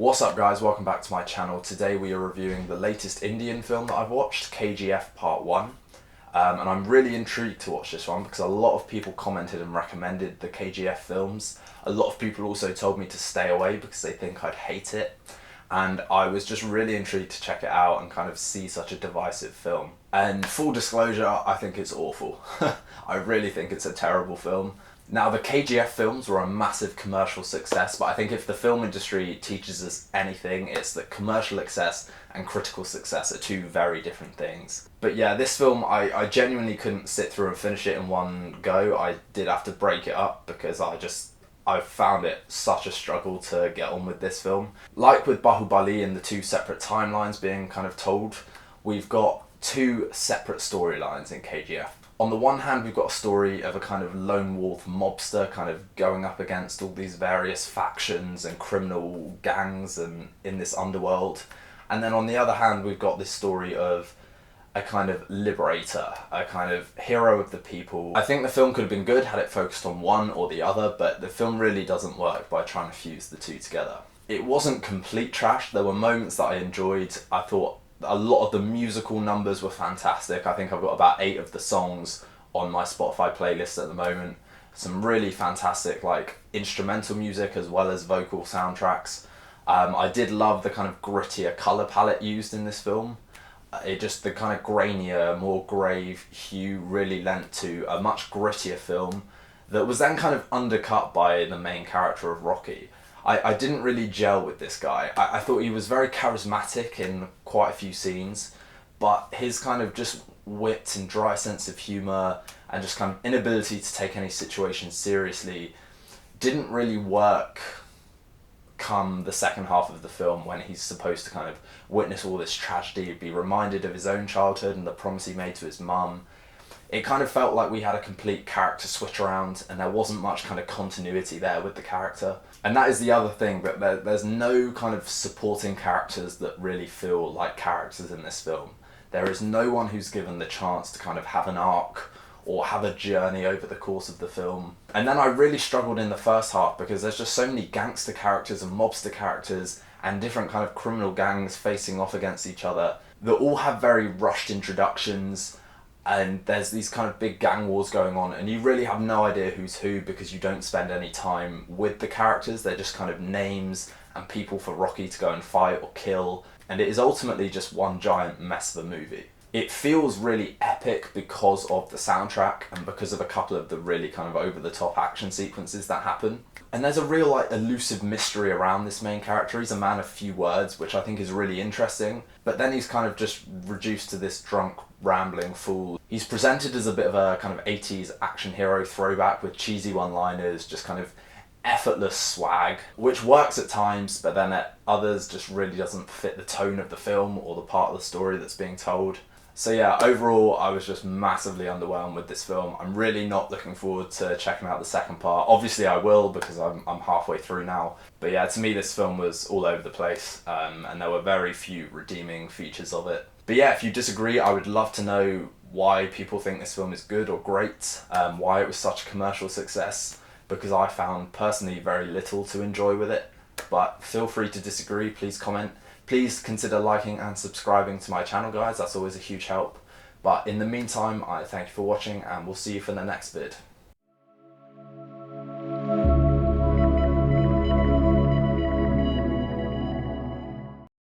What's up guys, welcome back to my channel. Today we are reviewing the latest Indian film that I've watched, KGF Part 1. And I'm really intrigued to watch this one because a lot of people commented and recommended the KGF films. A lot of people also told me to stay away because they think I'd hate it. And I was just really intrigued to check it out and kind of see such a divisive film. And full disclosure, I think it's awful. I really think it's a terrible film. Now, the KGF films were a massive commercial success, but I think if the film industry teaches us anything, it's that commercial success and critical success are two very different things. But yeah, this film, I genuinely couldn't sit through and finish it in one go. I did have to break it up because I found it such a struggle to get on with this film. Like with Bahubali and the two separate timelines being kind of told, we've got two separate storylines in KGF. On the one hand, we've got a story of a kind of lone wolf mobster kind of going up against all these various factions and criminal gangs and in this underworld. And then on the other hand, we've got this story of a kind of liberator, a kind of hero of the people. I think the film could have been good had it focused on one or the other, but the film really doesn't work by trying to fuse the two together. It wasn't complete trash. There were moments that I enjoyed. I thought a lot of the musical numbers were fantastic. I think I've got about 8 of the songs on my Spotify playlist at the moment. Some really fantastic like instrumental music as well as vocal soundtracks. I did love the kind of grittier colour palette used in this film. The kind of grainier, more grave hue really lent to a much grittier film that was then kind of undercut by the main character of Rocky. I didn't really gel with this guy. I thought he was very charismatic in quite a few scenes, but his kind of just wit and dry sense of humour and just kind of inability to take any situation seriously didn't really work come the second half of the film when he's supposed to kind of witness all this tragedy, be reminded of his own childhood and the promise he made to his mum. It kind of felt like we had a complete character switch around and there wasn't much kind of continuity there with the character. And that is the other thing, that there's no kind of supporting characters that really feel like characters in this film. There is no one who's given the chance to kind of have an arc or have a journey over the course of the film. And then I really struggled in the first half because there's just so many gangster characters and mobster characters and different kind of criminal gangs facing off against each other that all have very rushed introductions. And there's these kind of big gang wars going on and you really have no idea who's who because you don't spend any time with the characters. They're just kind of names and people for Rocky to go and fight or kill, and it is ultimately just one giant mess of a movie. It feels really epic because of the soundtrack and because of a couple of the really kind of over-the-top action sequences that happen. And there's a real like elusive mystery around this main character. He's a man of few words, which I think is really interesting. But then he's kind of just reduced to this drunk, rambling fool. He's presented as a bit of a kind of 80s action hero throwback with cheesy one-liners, just kind of effortless swag, which works at times, but then at others just really doesn't fit the tone of the film or the part of the story that's being told. So yeah, overall I was just massively underwhelmed with this film. I'm really not looking forward to checking out the second part. Obviously I will because I'm halfway through now. But yeah, to me this film was all over the place and there were very few redeeming features of it. But yeah, if you disagree, I would love to know why people think this film is good or great, why it was such a commercial success, because I found personally very little to enjoy with it. But feel free to disagree, please comment. Please consider liking and subscribing to my channel guys, that's always a huge help. But in the meantime, I thank you for watching and we'll see you for the next vid.